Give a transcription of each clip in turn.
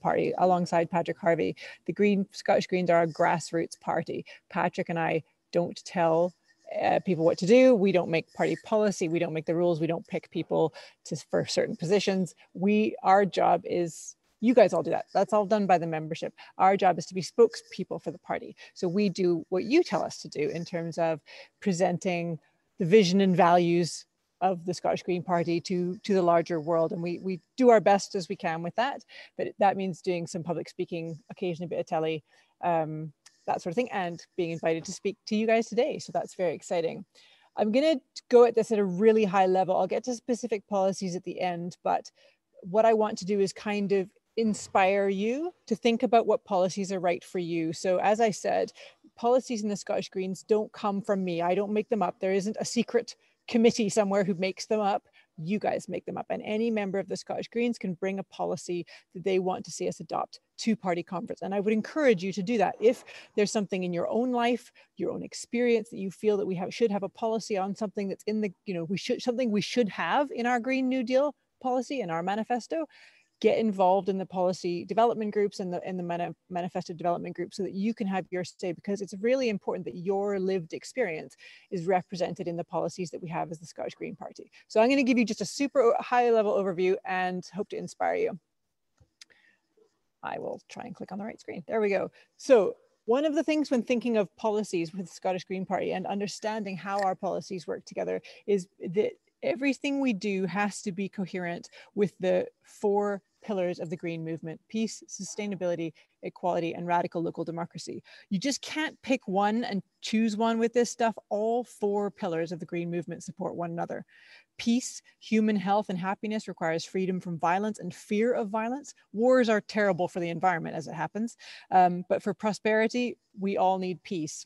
party alongside Patrick Harvey. The Scottish Greens are a grassroots party. Patrick and I don't tell people what to do. We don't make party policy. We don't make the rules. We don't pick people for certain positions. Our job is, you guys all do that. That's all done by the membership. Our job is to be spokespeople for the party. So we do what you tell us to do in terms of presenting the vision and values of the Scottish Green Party to the larger world. And we do our best as we can with that. But that means doing some public speaking, occasionally a bit of telly, that sort of thing, and being invited to speak to you guys today. So that's very exciting. I'm going to go at this at a really high level. I'll get to specific policies at the end, but what I want to do is kind of inspire you to think about what policies are right for you. So as I said, policies in the Scottish Greens don't come from me. I don't make them up. There isn't a secret committee somewhere who makes them up. You guys make them up, and any member of the Scottish Greens can bring a policy that they want to see us adopt to party conference. And I would encourage you to do that. If there's something in your own life, your own experience, that you feel that we should have a policy on something that's in the, something we should have in our Green New Deal policy, in our manifesto, get involved in the policy development groups and the manifesto development group so that you can have your say, because it's really important that your lived experience is represented in the policies that we have as the Scottish Green Party. So I'm going to give you just a super high level overview and hope to inspire you. I will try and click on the right screen. There we go. So one of the things when thinking of policies with the Scottish Green Party and understanding how our policies work together is that everything we do has to be coherent with the 4 pillars of the Green movement: peace, sustainability, equality, and radical local democracy. You just can't pick one and choose one with this stuff. All 4 pillars of the Green movement support one another. Peace, human health and happiness requires freedom from violence and fear of violence. Wars are terrible for the environment as it happens, but for prosperity, we all need peace.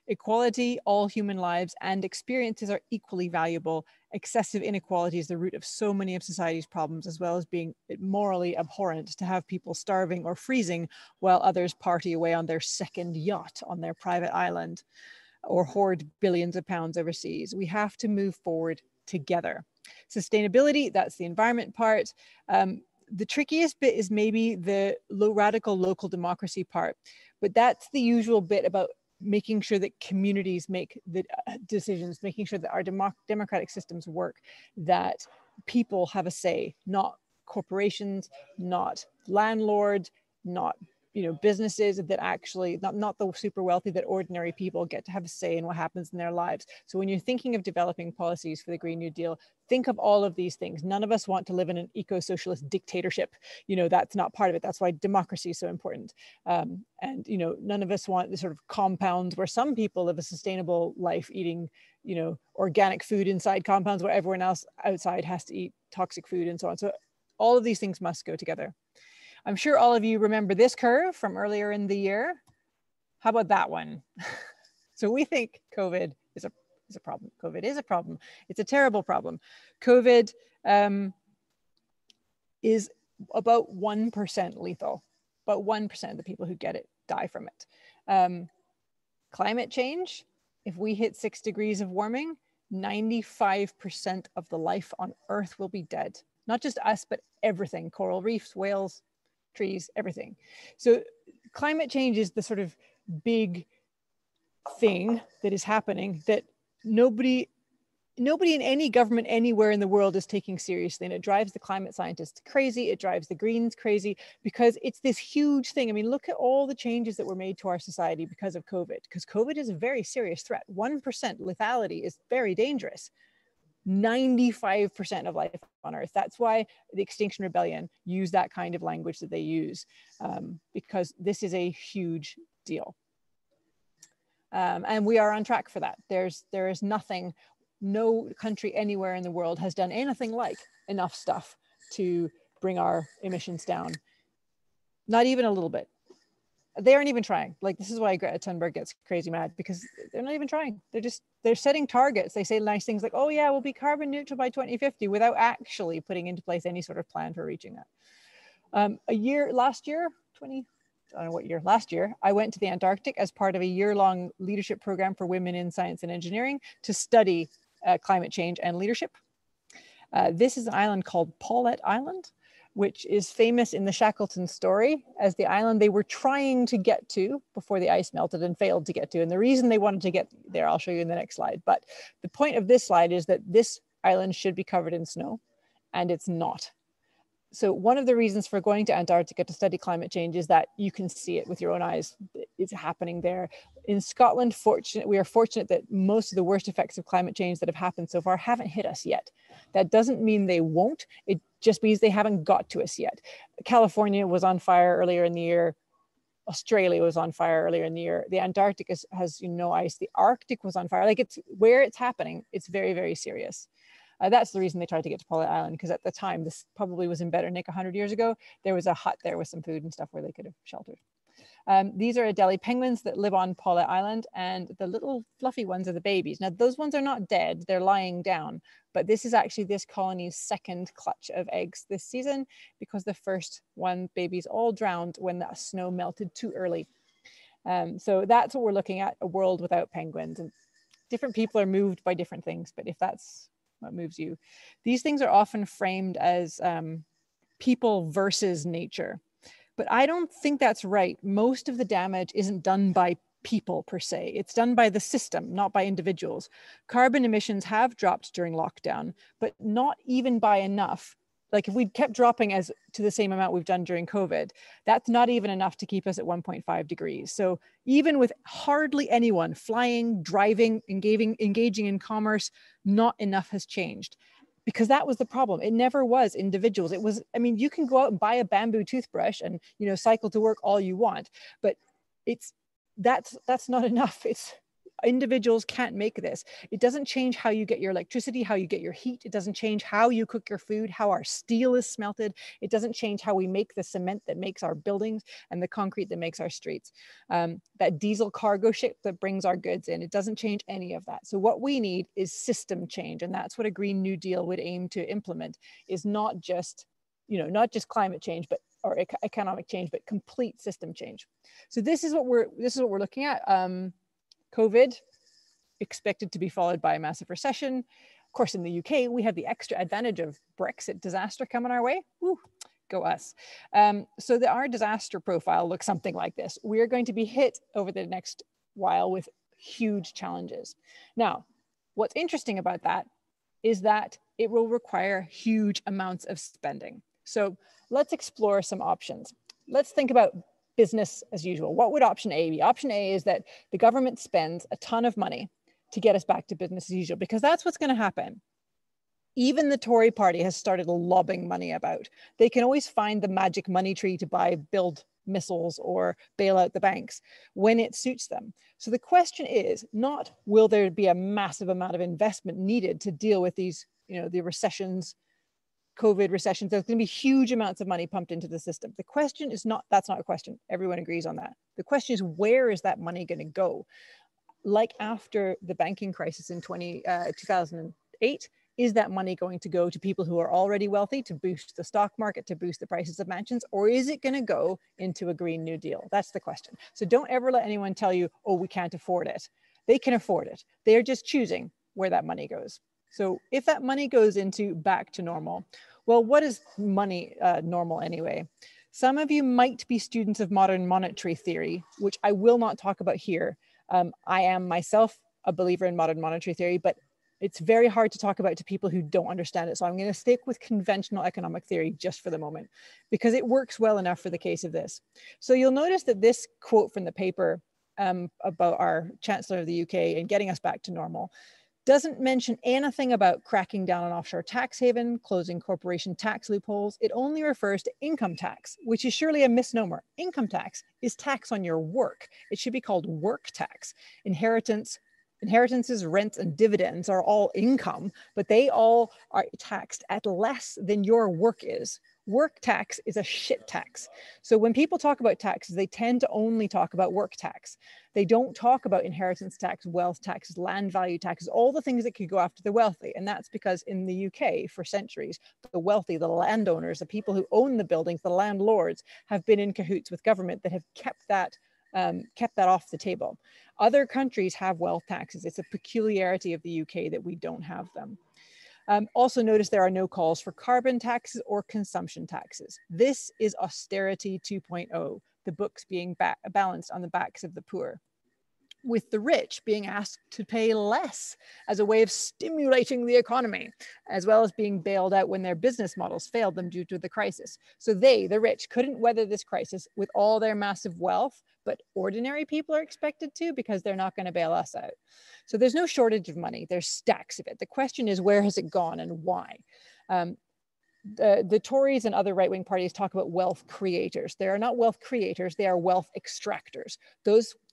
Equality, all human lives and experiences are equally valuable. Excessive inequality is the root of so many of society's problems, as well as being morally abhorrent to have people starving or freezing while others party away on their second yacht on their private island or hoard billions of pounds overseas. We have to move forward together. Sustainability, that's the environment part. The trickiest bit is maybe the radical local democracy part, but that's the usual bit about making sure that communities make the decisions, making sure that our democratic systems work, that people have a say, not corporations, not landlords, not businesses, that actually, not the super wealthy, that ordinary people get to have a say in what happens in their lives. So when you're thinking of developing policies for the Green New Deal, think of all of these things. None of us want to live in an eco-socialist dictatorship. That's not part of it. That's why democracy is so important. And none of us want the sort of compounds where some people live a sustainable life eating, organic food inside compounds where everyone else outside has to eat toxic food and so on. So all of these things must go together. I'm sure all of you remember this curve from earlier in the year. How about that one? So we think COVID is a problem. COVID is a problem. It's a terrible problem. COVID is about 1% lethal. About 1% of the people who get it die from it. Climate change, if we hit 6 degrees of warming, 95% of the life on Earth will be dead. Not just us, but everything, coral reefs, whales, trees, everything. So climate change is the sort of big thing that is happening that nobody in any government anywhere in the world is taking seriously. And it drives the climate scientists crazy. It drives the Greens crazy because it's this huge thing. I mean, look at all the changes that were made to our society because of COVID, because COVID is a very serious threat. 1% lethality is very dangerous. 95% of life on Earth. That's why the Extinction Rebellion used that kind of language that they use, because this is a huge deal. And we are on track for that. There is nothing, no country anywhere in the world has done anything like enough stuff to bring our emissions down. Not even a little bit. They aren't even trying. Like, this is why Greta Thunberg gets crazy mad, because they're not even trying. They're setting targets. They say nice things like, oh yeah, we'll be carbon neutral by 2050 without actually putting into place any sort of plan for reaching that. Last year, I went to the Antarctic as part of a year-long leadership program for women in science and engineering to study climate change and leadership. This is an island called Paulet Island, which is famous in the Shackleton story as the island they were trying to get to before the ice melted and failed to get to. And the reason they wanted to get there, I'll show you in the next slide. But the point of this slide is that this island should be covered in snow, and it's not. So one of the reasons for going to Antarctica to study climate change is that you can see it with your own eyes. It's happening there. In Scotland, we are fortunate that most of the worst effects of climate change that have happened so far haven't hit us yet. That doesn't mean they won't. It just means they haven't got to us yet. California was on fire earlier in the year. Australia was on fire earlier in the year. The Antarctic has no ice. The Arctic was on fire. Like, it's where it's happening, it's very, very serious. That's the reason they tried to get to Paulet Island, because at the time, this probably was in better nick 100 years ago. There was a hut there with some food and stuff where they could have sheltered. These are Adelie penguins that live on Paulet Island, and the little fluffy ones are the babies. Now, those ones are not dead, they're lying down, but this is actually this colony's second clutch of eggs this season, because the first one babies all drowned when the snow melted too early. So that's what we're looking at, a world without penguins. And different people are moved by different things, but if that's what moves you. These things are often framed as people versus nature, but I don't think that's right. Most of the damage isn't done by people per se. It's done by the system, not by individuals. Carbon emissions have dropped during lockdown, but not even by enough. Like, if we'd kept dropping as to the same amount we've done during COVID, that's not even enough to keep us at 1.5 degrees. So even with hardly anyone flying, driving, engaging in commerce, not enough has changed, because that was the problem. It never was individuals. It was, I mean, you can go out and buy a bamboo toothbrush and, you know, cycle to work all you want, but that's not enough. Individuals can't make this. It doesn't change how you get your electricity, how you get your heat. It doesn't change how you cook your food, how our steel is smelted. It doesn't change how we make the cement that makes our buildings and the concrete that makes our streets. That diesel cargo ship that brings our goods in, it doesn't change any of that. So what we need is system change. And that's what a Green New Deal would aim to implement, is not just, not just climate change, or economic change, but complete system change. So this is what we're looking at. COVID, expected to be followed by a massive recession. Of course, in the UK, we have the extra advantage of Brexit disaster coming our way. Woo, go us. So our disaster profile looks something like this. We are going to be hit over the next while with huge challenges. Now, what's interesting about that is that it will require huge amounts of spending. So let's explore some options. Let's think about business as usual. What would option A be? Option A is that the government spends a ton of money to get us back to business as usual, because that's what's going to happen. Even the Tory party has started lobbing money about. They can always find the magic money tree to build missiles or bail out the banks when it suits them. So the question is not, will there be a massive amount of investment needed to deal with these, the recessions, COVID recessions? There's going to be huge amounts of money pumped into the system. The question is not, that's not a question. Everyone agrees on that. The question is, where is that money going to go? Like after the banking crisis in 2008, is that money going to go to people who are already wealthy to boost the stock market, to boost the prices of mansions, or is it going to go into a Green New Deal? That's the question. So don't ever let anyone tell you, oh, we can't afford it. They can afford it. They're just choosing where that money goes. So if that money goes into back to normal, well, what is money normal anyway? Some of you might be students of modern monetary theory, which I will not talk about here. I am myself a believer in modern monetary theory, but it's very hard to talk about to people who don't understand it. So I'm going to stick with conventional economic theory just for the moment, because it works well enough for the case of this. So you'll notice that this quote from the paper about our Chancellor of the UK and getting us back to normal doesn't mention anything about cracking down on offshore tax haven, closing corporation tax loopholes. It only refers to income tax, which is surely a misnomer. Income tax is tax on your work. It should be called work tax. Inheritances, rents, and dividends are all income, but they all are taxed at less than your work is. Work tax is a shit tax. So when people talk about taxes, they tend to only talk about work tax. They don't talk about inheritance tax, wealth taxes, land value taxes, all the things that could go after the wealthy. And that's because in the UK for centuries, the wealthy, the landowners, the people who own the buildings, the landlords have been in cahoots with government that have kept that off the table. Other countries have wealth taxes. It's a peculiarity of the UK that we don't have them. Also notice there are no calls for carbon taxes or consumption taxes. This is austerity 2.0, the books being balanced on the backs of the poor, with the rich being asked to pay less as a way of stimulating the economy, as well as being bailed out when their business models failed them due to the crisis. So they, the rich, couldn't weather this crisis with all their massive wealth, but ordinary people are expected to, because they're not going to bail us out. So there's no shortage of money. There's stacks of it. The question is, where has it gone and why? The Tories and other right-wing parties talk about wealth creators. They are not wealth creators, they are wealth extractors.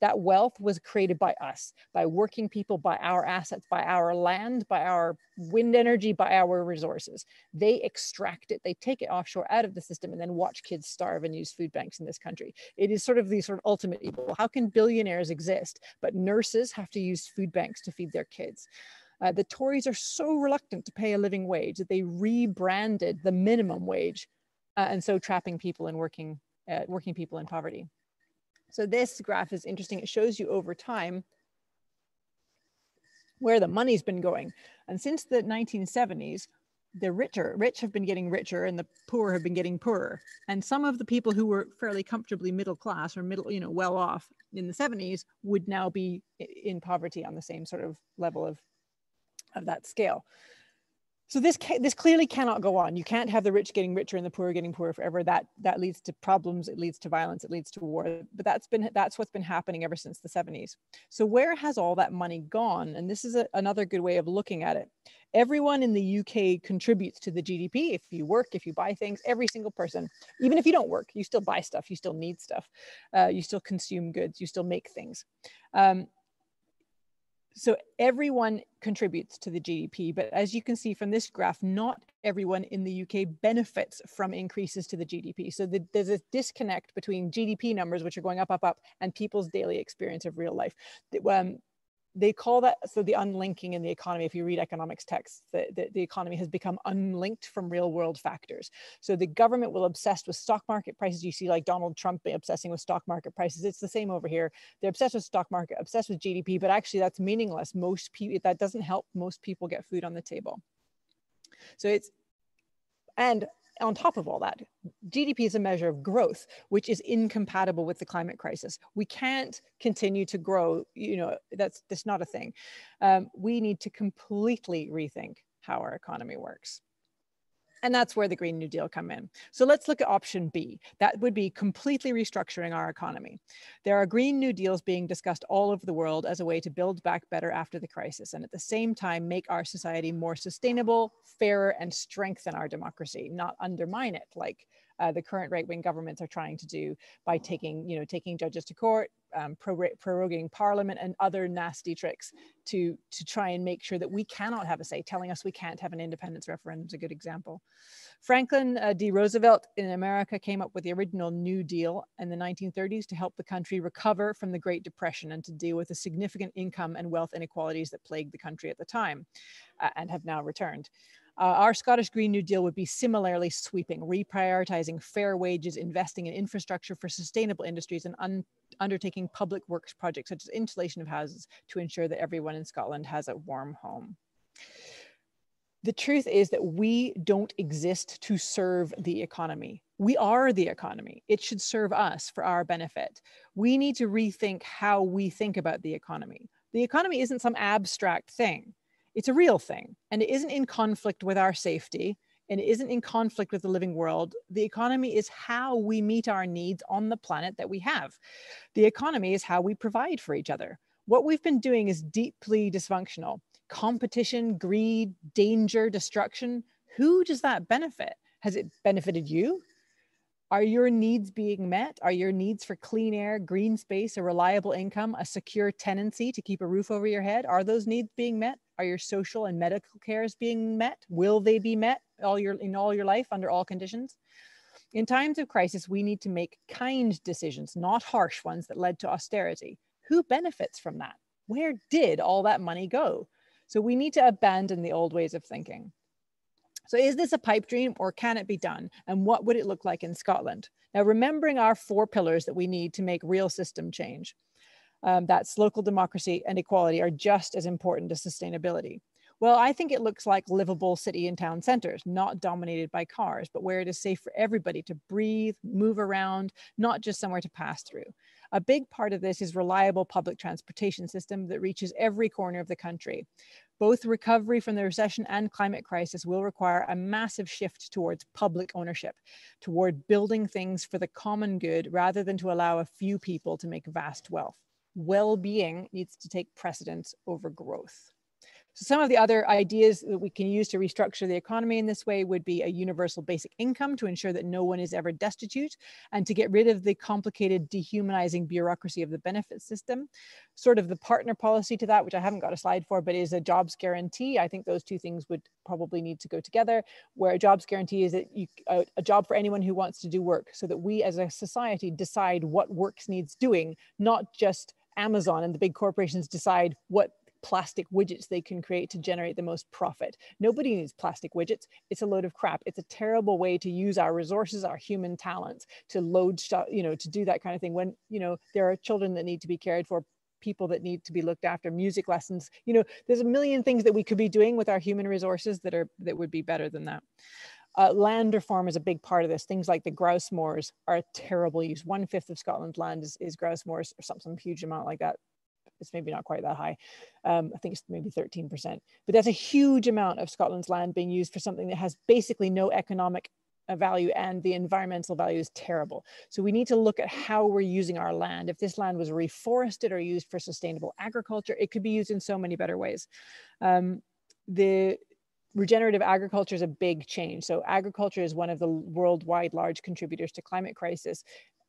That wealth was created by us, by working people, by our assets, by our land, by our wind energy, by our resources. They extract it, they take it offshore out of the system, and then watch kids starve and use food banks in this country. It is sort of the sort of ultimate evil. How can billionaires exist, but nurses have to use food banks to feed their kids? The Tories are so reluctant to pay a living wage that they rebranded the minimum wage, and so trapping people in working people in poverty. So this graph is interesting. It shows you over time where the money's been going. And since the 1970s, the rich have been getting richer and the poor have been getting poorer. And some of the people who were fairly comfortably middle class or well off in the 70s would now be in poverty on the same sort of level of that scale. So this clearly cannot go on. You can't have the rich getting richer and the poor getting poorer forever. That leads to problems, it leads to violence, it leads to war. But that's what's been happening ever since the 70s. So where has all that money gone? And this is another good way of looking at it. Everyone in the UK contributes to the GDP. If you work, if you buy things, every single person, even if you don't work, you still buy stuff, you still need stuff, you still consume goods, you still make things. So everyone contributes to the GDP, but as you can see from this graph, not everyone in the UK benefits from increases to the GDP. So there's a disconnect between GDP numbers, which are going up, up, up, and people's daily experience of real life. They call that, so the unlinking in the economy, if you read economics texts, the economy has become unlinked from real world factors. So the government will obsess with stock market prices. You see like Donald Trump obsessing with stock market prices. It's the same over here. They're obsessed with stock market, obsessed with GDP, but actually that's meaningless. Most people, that doesn't help most people get food on the table. So and on top of all that, GDP is a measure of growth, which is incompatible with the climate crisis. We can't continue to grow, that's not a thing. We need to completely rethink how our economy works. And that's where the Green New Deal come in. So let's look at option B. That would be completely restructuring our economy. There are Green New Deals being discussed all over the world as a way to build back better after the crisis, and at the same time make our society more sustainable, fairer, and strengthen our democracy, not undermine it like the current right-wing governments are trying to do by taking judges to court, proroguing parliament, and other nasty tricks to try and make sure that we cannot have a say. Telling us we can't have an independence referendum is a good example. Franklin D. Roosevelt in America came up with the original New Deal in the 1930s to help the country recover from the Great Depression and to deal with the significant income and wealth inequalities that plagued the country at the time and have now returned. Our Scottish Green New Deal would be similarly sweeping, reprioritizing fair wages, investing in infrastructure for sustainable industries, and undertaking public works projects such as insulation of houses to ensure that everyone in Scotland has a warm home. The truth is that we don't exist to serve the economy. We are the economy. It should serve us for our benefit. We need to rethink how we think about the economy. The economy isn't some abstract thing. It's a real thing, and it isn't in conflict with our safety, and it isn't in conflict with the living world. The economy is how we meet our needs on the planet that we have. The economy is how we provide for each other. What we've been doing is deeply dysfunctional. Competition, greed, danger, destruction. Who does that benefit? Has it benefited you? Are your needs being met? Are your needs for clean air, green space, a reliable income, a secure tenancy to keep a roof over your head? Are those needs being met? Are your social and medical cares being met? Will they be met in all your life under all conditions? In times of crisis, we need to make kind decisions, not harsh ones that led to austerity. Who benefits from that? Where did all that money go? So we need to abandon the old ways of thinking. So is this a pipe dream, or can it be done? And what would it look like in Scotland? Now, remembering our 4 pillars that we need to make real system change, that's local democracy and equality, are just as important as sustainability. Well, I think it looks like livable city and town centers, not dominated by cars, but where it is safe for everybody to breathe, move around, not just somewhere to pass through. A big part of this is reliable public transportation system that reaches every corner of the country. Both recovery from the recession and climate crisis will require a massive shift towards public ownership, toward building things for the common good rather than to allow a few people to make vast wealth. Well-being needs to take precedence over growth. So some of the other ideas that we can use to restructure the economy in this way would be a universal basic income to ensure that no one is ever destitute, and to get rid of the complicated, dehumanizing bureaucracy of the benefit system. Sort of the partner policy to that, which I haven't got a slide for, but is a jobs guarantee. I think those two things would probably need to go together, where a jobs guarantee is that a job for anyone who wants to do work, so that we as a society decide what work needs doing, not just Amazon and the big corporations decide what plastic widgets they can create to generate the most profit. Nobody needs plastic widgets. It's a load of crap. It's a terrible way to use our resources, our human talents, to load stuff, to do that kind of thing when, there are children that need to be cared for, people that need to be looked after, music lessons. There's a million things that we could be doing with our human resources that would be better than that. Land reform is a big part of this. Things like the grouse moors are a terrible use. 1/5 of Scotland's land is grouse moors, or some huge amount like that. It's maybe not quite that high. I think it's maybe 13%, but that's a huge amount of Scotland's land being used for something that has basically no economic value, and the environmental value is terrible. So we need to look at how we're using our land. If this land was reforested or used for sustainable agriculture, it could be used in so many better ways. The regenerative agriculture is a big change. So agriculture is one of the worldwide large contributors to climate crisis.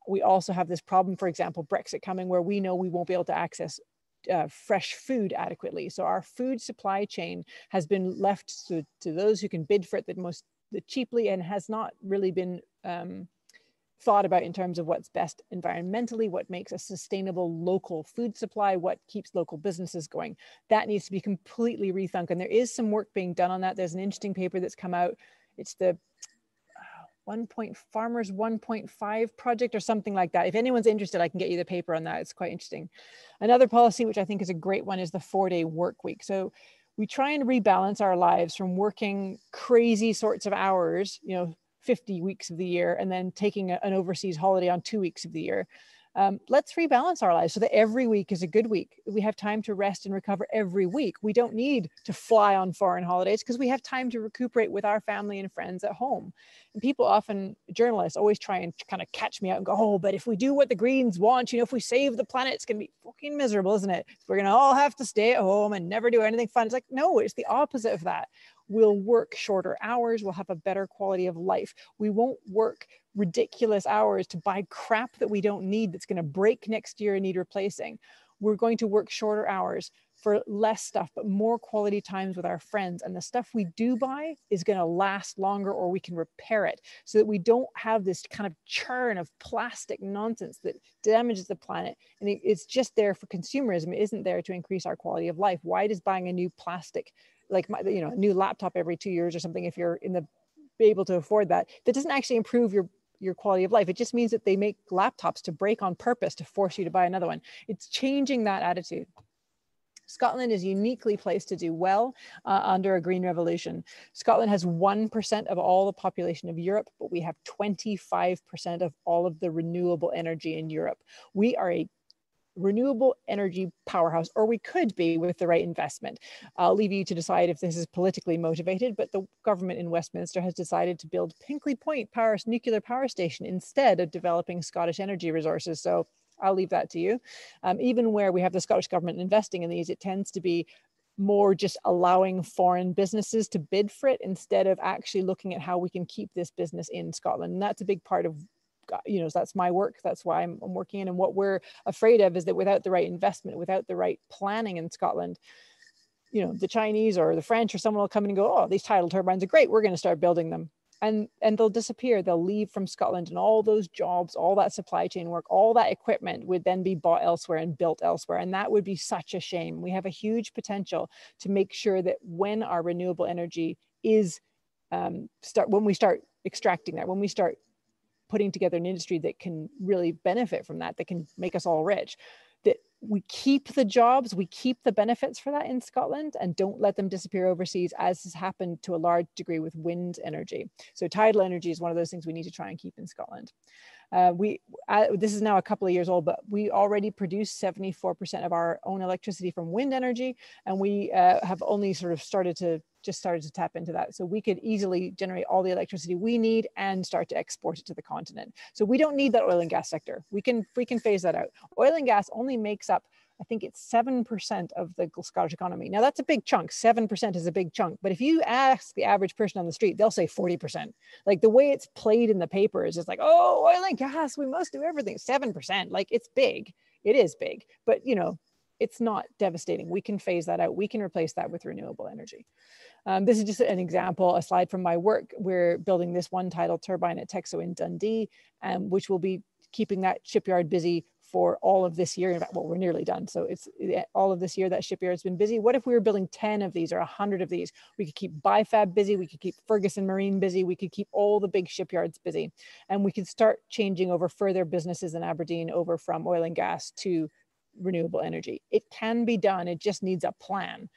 We also have this problem, for example, Brexit coming, where we know we won't be able to access fresh food adequately. So our food supply chain has been left to those who can bid for it the cheaply, and has not really been thought about in terms of what's best environmentally, what makes a sustainable local food supply, what keeps local businesses going. That needs to be completely rethunk. And there is some work being done on that. There's an interesting paper that's come out. It's the Farmers 1.5 project or something like that. If anyone's interested, I can get you the paper on that. It's quite interesting. Another policy, which I think is a great one, is the 4-day work week. So we try and rebalance our lives from working crazy sorts of hours, 50 weeks of the year, and then taking an overseas holiday on 2 weeks of the year. Let's rebalance our lives so that every week is a good week. We have time to rest and recover every week. We don't need to fly on foreign holidays because we have time to recuperate with our family and friends at home. And people often, journalists always try and kind of catch me out and go, oh, but if we do what the Greens want, if we save the planet, it's going to be fucking miserable, isn't it? We're going to all have to stay at home and never do anything fun. It's like, no, it's the opposite of that. We'll work shorter hours. We'll have a better quality of life. We won't work ridiculous hours to buy crap that we don't need, that's going to break next year and need replacing. We're going to work shorter hours for less stuff, but more quality times with our friends. And the stuff we do buy is going to last longer, or we can repair it, so that we don't have this kind of churn of plastic nonsense that damages the planet. And it's just there for consumerism. It isn't there to increase our quality of life. Why does buying a new plastic, like a new laptop every 2 years or something, if you're able to afford that doesn't actually improve your quality of life? It just means that they make laptops to break on purpose to force you to buy another one. It's changing that attitude. Scotland is uniquely placed to do well under a green revolution. Scotland has 1% of all the population of Europe, but we have 25% of all of the renewable energy in Europe. We are a renewable energy powerhouse, or we could be with the right investment. I'll leave you to decide if this is politically motivated, but the government in Westminster has decided to build Hinkley Point nuclear power station instead of developing Scottish energy resources. So I'll leave that to you. Even where we have the Scottish government investing in these, it tends to be more just allowing foreign businesses to bid for it instead of actually looking at how we can keep this business in Scotland. And that's a big part of that's my work. That's why I'm working in. And what we're afraid of is that without the right investment, without the right planning in Scotland, the Chinese or the French or someone will come in and go, oh, these tidal turbines are great, we're going to start building them. And they'll disappear. They'll leave from Scotland, and all those jobs, all that supply chain work, all that equipment would then be bought elsewhere and built elsewhere. And that would be such a shame. We have a huge potential to make sure that when our renewable energy is when we start extracting that, when we start putting together an industry that can really benefit from that can make us all rich, that we keep the jobs, we keep the benefits for that in Scotland, and don't let them disappear overseas, as has happened to a large degree with wind energy. So tidal energy is one of those things we need to try and keep in Scotland. This is now a couple of years old, but we already produce 74% of our own electricity from wind energy, and we have only sort of started to tap into that. So we could easily generate all the electricity we need and start to export it to the continent. So we don't need that oil and gas sector. We can phase that out. Oil and gas only makes up, I think it's 7% of the Scottish economy. Now that's a big chunk. 7% is a big chunk. But if you ask the average person on the street, they'll say 40%. Like the way it's played in the papers is like, oh, oil and gas, we must do everything. 7%, like it's big. It is big, but you know, it's not devastating. We can phase that out. We can replace that with renewable energy. This is just an example, a slide from my work. We're building this one tidal turbine at Texo in Dundee, which will be keeping that shipyard busy for all of this year. In fact, well, we're nearly done. So it's all of this year that shipyard's been busy. What if we were building 10 of these or 100 of these? We could keep Bifab busy. We could keep Ferguson Marine busy. We could keep all the big shipyards busy. And we could start changing over further businesses in Aberdeen over from oil and gas to renewable energy. It can be done. It just needs a plan.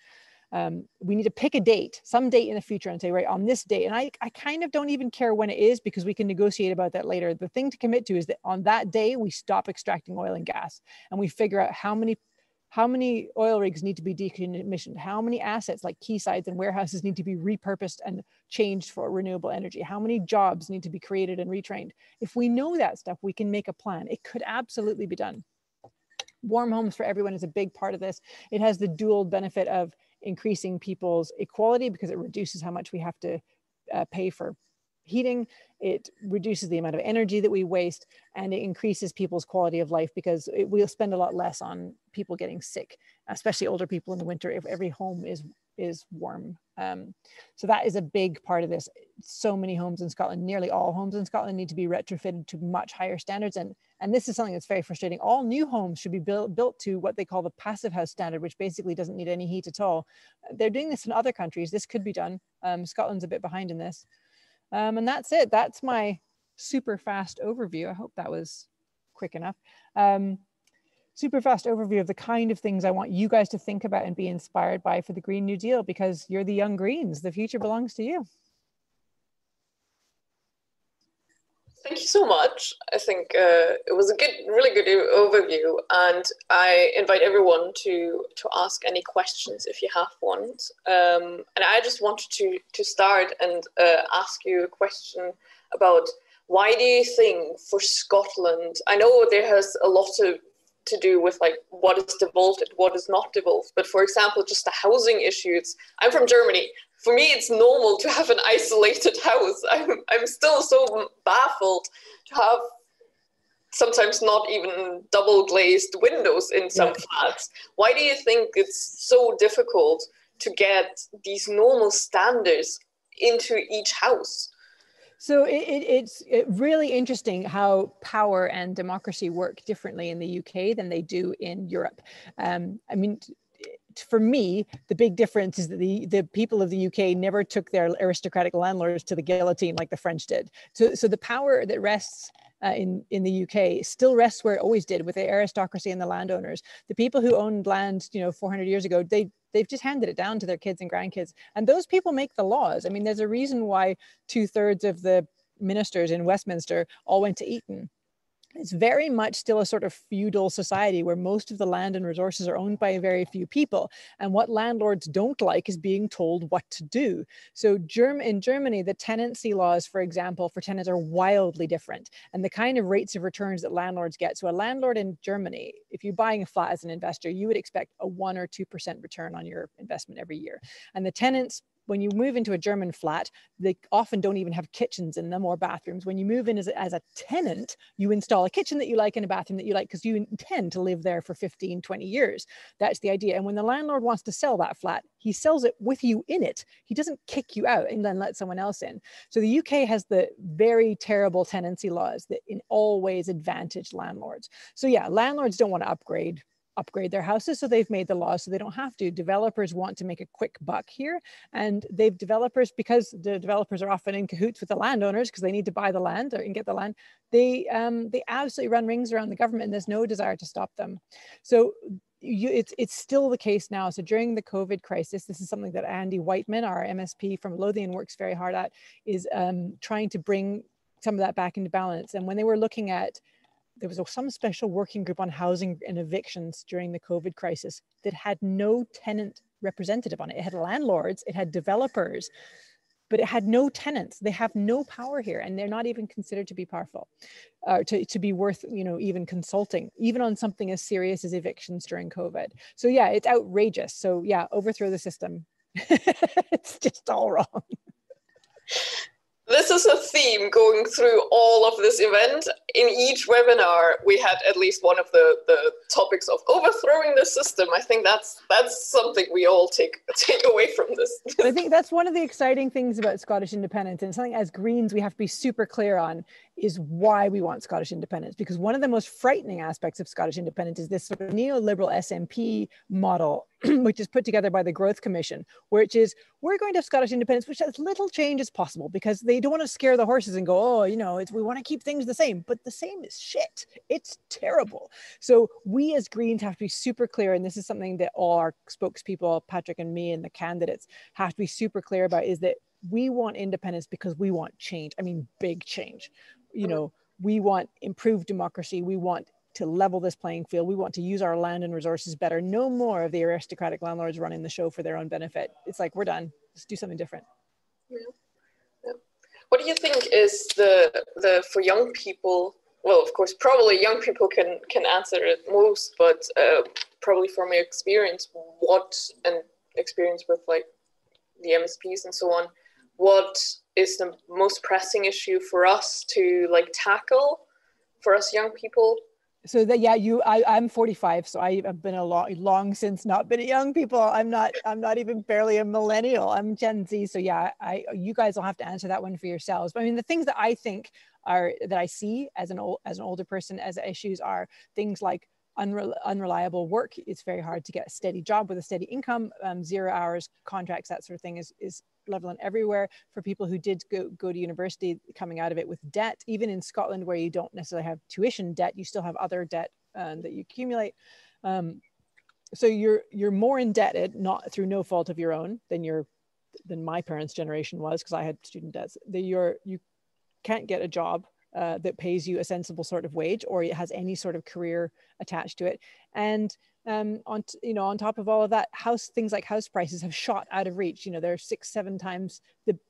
We need to pick a date, some date in the future, and say, right, on this date. And I kind of don't even care when it is, because we can negotiate about that later. The thing to commit to is that on that day, we stop extracting oil and gas, and we figure out how many oil rigs need to be decommissioned, how many assets like quaysides and warehouses need to be repurposed and changed for renewable energy, how many jobs need to be created and retrained. If we know that stuff, we can make a plan. It could absolutely be done. Warm homes for everyone is a big part of this. It has the dual benefit of increasing people's equality, because it reduces how much we have to pay for heating. It reduces the amount of energy that we waste, and it increases people's quality of life, because we'll spend a lot less on people getting sick, especially older people in the winter, if every home is warm. So that is a big part of this. So many homes in Scotland, nearly all homes in Scotland, need to be retrofitted to much higher standards. And this is something that's very frustrating. All new homes should be built to what they call the passive house standard, which basically doesn't need any heat at all. They're doing this in other countries. This could be done. Scotland's a bit behind in this. And that's it. That's my super fast overview. I hope that was quick enough. Super fast overview of the kind of things I want you guys to think about and be inspired by for the Green New Deal, because you're the young Greens. The future belongs to you. Thank you so much. I think it was a really good overview, and I invite everyone to ask any questions if you have one. And I just wanted to start and ask you a question about, why do you think for Scotland, I know there has a lot to do with like what is devolved and what is not devolved, but for example, just the housing issues. I'm from Germany. For me, it's normal to have an isolated house. I'm still so baffled to have sometimes not even double glazed windows in some flats. Why do you think it's so difficult to get these normal standards into each house? So it's really interesting how power and democracy work differently in the UK than they do in Europe. I mean, for me, the big difference is that the people of the UK never took their aristocratic landlords to the guillotine like the French did. So the power that rests in the UK still rests where it always did, with the aristocracy and the landowners. The people who owned land, 400 years ago, they've just handed it down to their kids and grandkids. And those people make the laws. I mean, there's a reason why 2/3 of the ministers in Westminster all went to Eton. It's very much still a sort of feudal society where most of the land and resources are owned by a very few people. And what landlords don't like is being told what to do. So in Germany, the tenancy laws, for example, for tenants are wildly different. And the kind of rates of returns that landlords get. So a landlord in Germany, if you're buying a flat as an investor, you would expect a 1 or 2% return on your investment every year. And the tenants, when you move into a German flat, they often don't even have kitchens in them or bathrooms. When you move in as a tenant, you install a kitchen that you like and a bathroom that you like, because you intend to live there for 15, 20 years. That's the idea. And when the landlord wants to sell that flat, he sells it with you in it. He doesn't kick you out and then let someone else in. So the UK has the very terrible tenancy laws that in all ways advantage landlords. So yeah, landlords don't want to upgrade upgrade their houses. So they've made the laws so they don't have to. Developers want to make a quick buck here. And because the developers are often in cahoots with the landowners because they need to buy the land and get the land, they absolutely run rings around the government, and there's no desire to stop them. So it's still the case now. So during the COVID crisis, this is something that Andy Whiteman, our MSP from Lothian, works very hard at, is trying to bring some of that back into balance. And when they were looking at, there was some special working group on housing and evictions during the COVID crisis that had no tenant representative on it. It had landlords, it had developers, but it had no tenants. They have no power here, and they're not even considered to be powerful, to be worth, even consulting, even on something as serious as evictions during COVID. So yeah, it's outrageous. So yeah, overthrow the system. It's just all wrong. This is a theme going through all of this event. In each webinar, we had at least one of the topics of overthrowing the system. I think that's something we all take away from this. I think that's one of the exciting things about Scottish independence, and something as Greens we have to be super clear on, is why we want Scottish independence. Because one of the most frightening aspects of Scottish independence is this sort of neoliberal SNP model, which is put together by the Growth Commission, which is, we're going to have Scottish independence, which as little change as possible, because they don't want to scare the horses and go, oh, we want to keep things the same. But the same is shit. It's terrible. So we as Greens have to be super clear, and this is something that all our spokespeople, Patrick and me and the candidates, have to be super clear about, is that we want independence because we want change. I mean, big change. We want improved democracy. We want to level this playing field. We want to use our land and resources better. No more of the aristocratic landlords running the show for their own benefit. It's like, we're done. Let's do something different. Yeah. Yeah. What do you think is the for young people? Well, of course, probably young people can answer it most, but probably from your experience, and experience with like the MSPs and so on, what is the most pressing issue for us to like tackle for us young people? So that, yeah, I'm 45, so I've been long since not been a young people. I'm not even barely a millennial. I'm Gen Z. So yeah, you guys will have to answer that one for yourselves. But I mean, the things that I think that I see as an older person as issues are things like unreliable work. It's very hard to get a steady job with a steady income, 0 hours contracts, that sort of thing is leveling everywhere. For people who did go to university, coming out of it with debt, even in Scotland where you don't necessarily have tuition debt, you still have other debt that you accumulate. So you're more indebted, not through no fault of your own, than my parents' generation was, because I had student debts. You can't get a job that pays you a sensible sort of wage, or it has any sort of career attached to it. And on top of all of that, things like house prices have shot out of reach. They're 6-7 times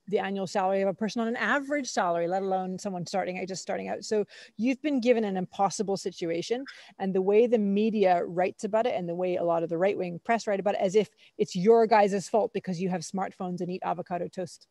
the annual salary of a person on an average salary, let alone someone just starting out. So you've been given an impossible situation, and the way the media writes about it, and the way a lot of the right-wing press write about it, as if it's your guys' fault because you have smartphones and eat avocado toast.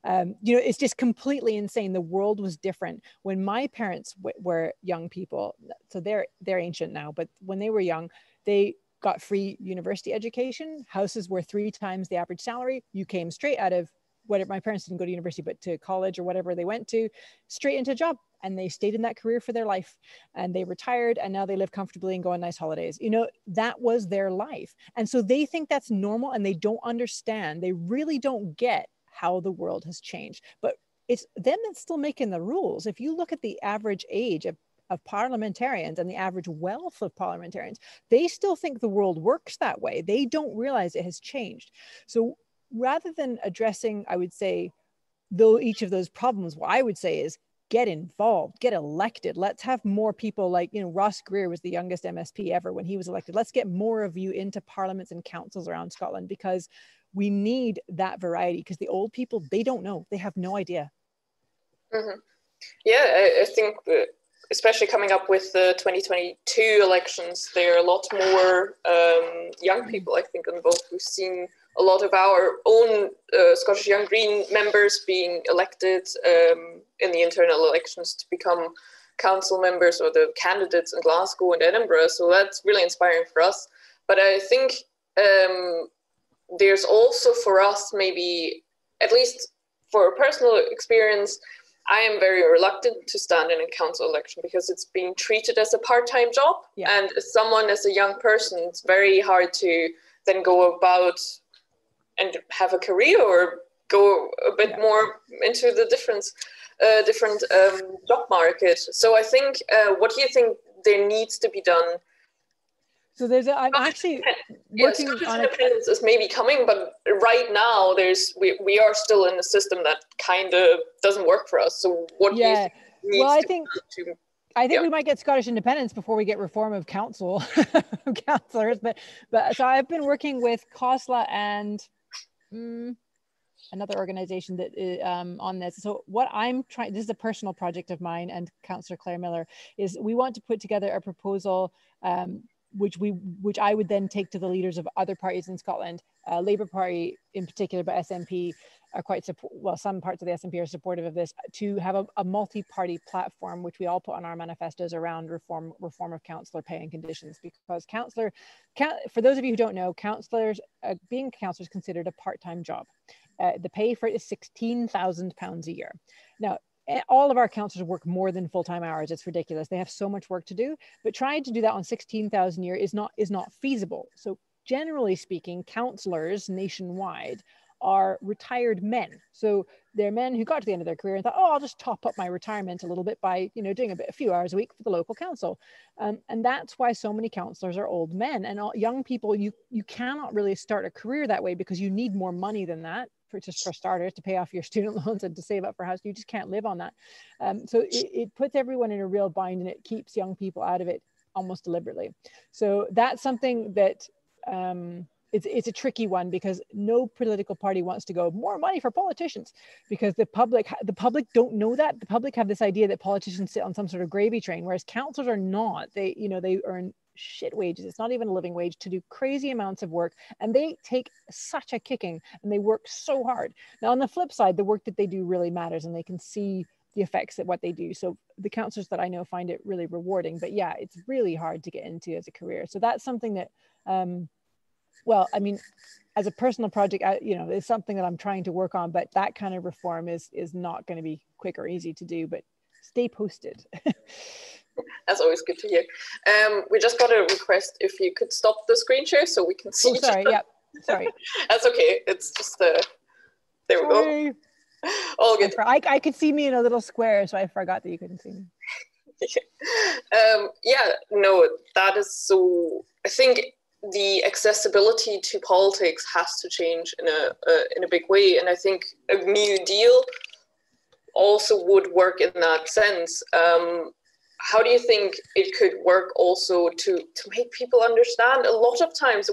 It's just completely insane. The world was different when my parents were young people. So they're ancient now, but when they were young, they got free university education. Houses were 3 times the average salary. You came straight out of whatever. My parents didn't go to university, but to college or whatever they went to, straight into a job. And they stayed in that career for their life, and they retired, and now they live comfortably and go on nice holidays. That was their life. And so they think that's normal, and they don't understand. They really don't get how the world has changed. But it's them that's still making the rules. If you look at the average age of parliamentarians and the average wealth of parliamentarians, they still think the world works that way. They don't realize it has changed. So rather than addressing, I would say, each of those problems, what I would say is get involved, get elected. Let's have more people like, Ross Greer was the youngest MSP ever when he was elected. Let's get more of you into parliaments and councils around Scotland, because we need that variety, because the old people, they don't know. They have no idea. Mm-hmm. Yeah, I think especially coming up with the 2022 elections, there are a lot more young people, I think, involved. We've seen a lot of our own Scottish Young Green members being elected in the internal elections to become council members, or the candidates in Glasgow and Edinburgh. So that's really inspiring for us. But I think there's also for us, maybe, at least for a personal experience, I am very reluctant to stand in a council election because it's being treated as a part-time job. Yeah. And as someone, as a young person, it's very hard to then go about and have a career or go a bit more into the different job market. So I think, what do you think there needs to be done? So I'm actually working on independence is maybe coming, but right now we are still in a system that kind of doesn't work for us. So what do you think needs I think we might get Scottish independence before we get reform of councillors. But so I've been working with COSLA and another organization that on this. So what I'm trying, this is a personal project of mine and Councillor Claire Miller, is we want to put together a proposal which I would then take to the leaders of other parties in Scotland, Labour Party in particular, but SNP are quite some parts of the SNP are supportive of this, to have a multi-party platform, which we all put on our manifestos around reform of councillor pay and conditions. Because for those of you who don't know, being a councillor is considered a part-time job. The pay for it is £16,000 a year. Now, all of our councillors work more than full-time hours. It's ridiculous. They have so much work to do, but trying to do that on 16,000 a year is not feasible. So generally speaking, councillors nationwide are retired men. So they're men who got to the end of their career and thought, oh, I'll just top up my retirement a little bit by, doing a few hours a week for the local council. And that's why so many councillors are old men. And young people, you cannot really start a career that way because you need more money than that. For starters, to pay off your student loans and to save up for a house. You just can't live on that. So it puts everyone in a real bind, and it keeps young people out of it almost deliberately. So that's something that it's a tricky one, because no political party wants to go more money for politicians, because the public don't know that. The public have this idea that politicians sit on some sort of gravy train, whereas councillors are not. They earn shit wages. It's not even a living wage to do crazy amounts of work, and they take such a kicking and they work so hard. Now on the flip side, the work that they do really matters, and they can see the effects of what they do. So the councillors that I know find it really rewarding, but yeah, it's really hard to get into as a career. So that's something that as a personal project, it's something that I'm trying to work on, but that kind of reform is not going to be quick or easy to do, but stay posted. That's always good to hear. We just got a request if you could stop the screen share so we can see. Oh, sorry. Yeah, sorry. That's okay. It's just there we go. All good. I could see me in a little square, so I forgot that you couldn't see me. That is so. I think the accessibility to politics has to change in a big way, and I think a New Deal also would work in that sense. How do you think it could work also to make people understand? A lot of times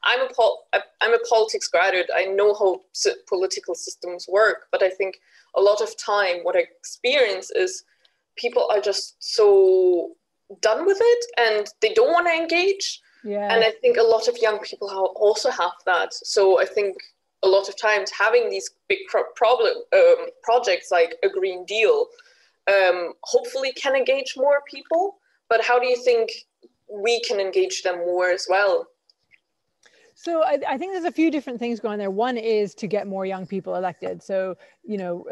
I'm a politics graduate. I know how political systems work, but I think a lot of time what I experience is people are just so done with it and they don't want to engage. Yeah. And I think a lot of young people also have that. So I think a lot of times having these big projects like a Green Deal hopefully can engage more people, but how do you think we can engage them more as well? So I think there's a few different things going there. One is to get more young people elected. So,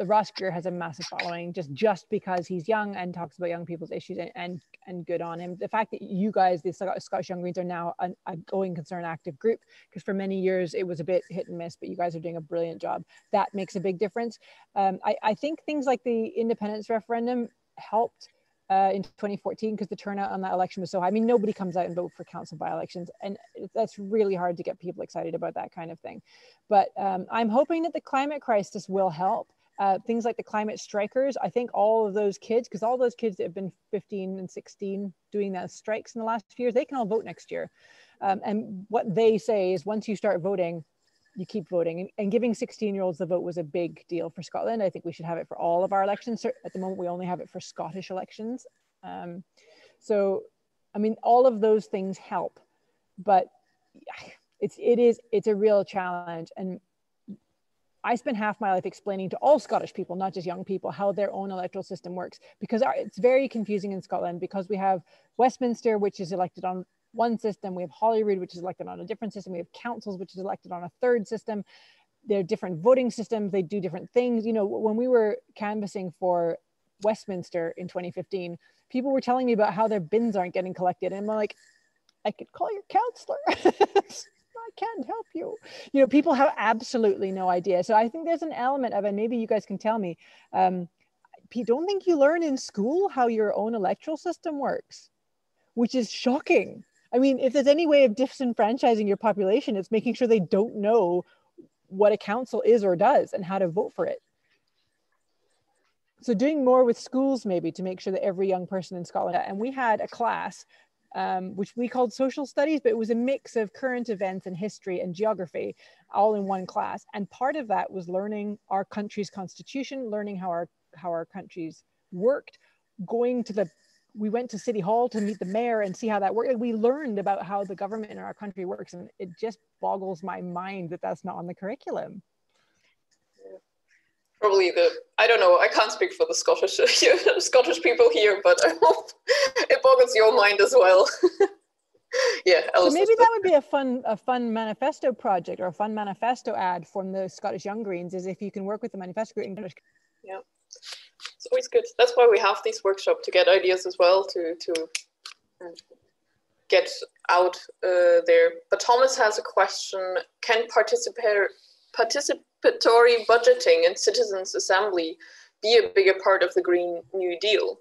Ross Greer has a massive following just because he's young and talks about young people's issues, and good on him. The fact that you guys, the Scottish Young Greens, are now a going concern active group, because for many years it was a bit hit and miss, but you guys are doing a brilliant job. That makes a big difference. I think things like the independence referendum helped in 2014, because the turnout on that election was so high. I mean, nobody comes out and vote for council by-elections, and that's really hard to get people excited about that kind of thing. But I'm hoping that the climate crisis will help. Things like the climate strikers, I think all of those kids, because all those kids that have been 15 and 16 doing those strikes in the last few years, they can all vote next year. And what they say is once you start voting, you keep voting, and giving 16-year-olds the vote was a big deal for Scotland. I think we should have it for all of our elections. At the moment, we only have it for Scottish elections. So, I mean, all of those things help, but it's a real challenge. And I spent half my life explaining to all Scottish people, not just young people, how their own electoral system works, because it's very confusing in Scotland, because we have Westminster, which is elected on one system, we have Holyrood, which is elected on a different system, we have councils, which is elected on a third system. they're different voting systems, they do different things. You know, when we were canvassing for Westminster in 2015, people were telling me about how their bins aren't getting collected. And I'm like, I could call your counselor. I can't help you. You know, people have absolutely no idea. So I think there's an element of, and maybe you guys can tell me, don't think you learn in school how your own electoral system works, which is shocking. I mean, if there's any way of disenfranchising your population, it's making sure they don't know what a council is or does and how to vote for it. So doing more with schools maybe to make sure that every young person in Scotland, and we had a class which we called social studies, but it was a mix of current events and history and geography all in one class. And part of that was learning our country's constitution, learning how our countries worked, we went to City Hall to meet the mayor and see how that worked. And we learned about how the government in our country works. And it just boggles my mind that that's not on the curriculum. Probably I don't know, I can't speak for the Scottish people here, but I hope it boggles your mind as well. Yeah. So maybe that would be a fun manifesto project or a fun manifesto ad from the Scottish Young Greens, is if you can work with the manifesto group. Yeah, it's always good. That's why we have these workshops, to get ideas as well, to get out there. But Thomas has a question: can participatory budgeting and citizens' assembly be a bigger part of the Green New Deal?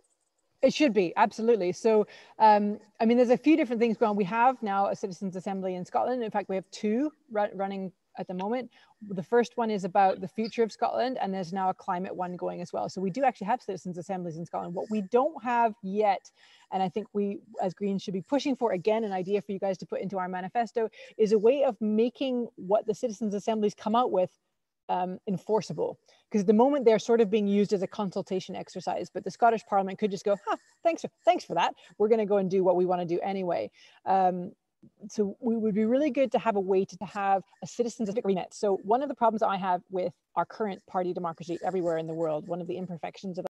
It should be, absolutely. So, I mean, there's a few different things going on. We have now a citizens' assembly in Scotland. In fact, we have two running at the moment. The first one is about the future of Scotland, and there's now a climate one going as well. So we do actually have citizens' assemblies in Scotland. What we don't have yet, and I think we as Greens should be pushing for, again, an idea for you guys to put into our manifesto, is a way of making what the citizens' assemblies come out with enforceable. Because at the moment they're sort of being used as a consultation exercise, but the Scottish Parliament could just go, thanks for that. We're going to go and do what we want to do anyway. So we would be really good to have a way to have a citizens' agreement. So one of the problems I have with our current party democracy everywhere in the world, one of the imperfections of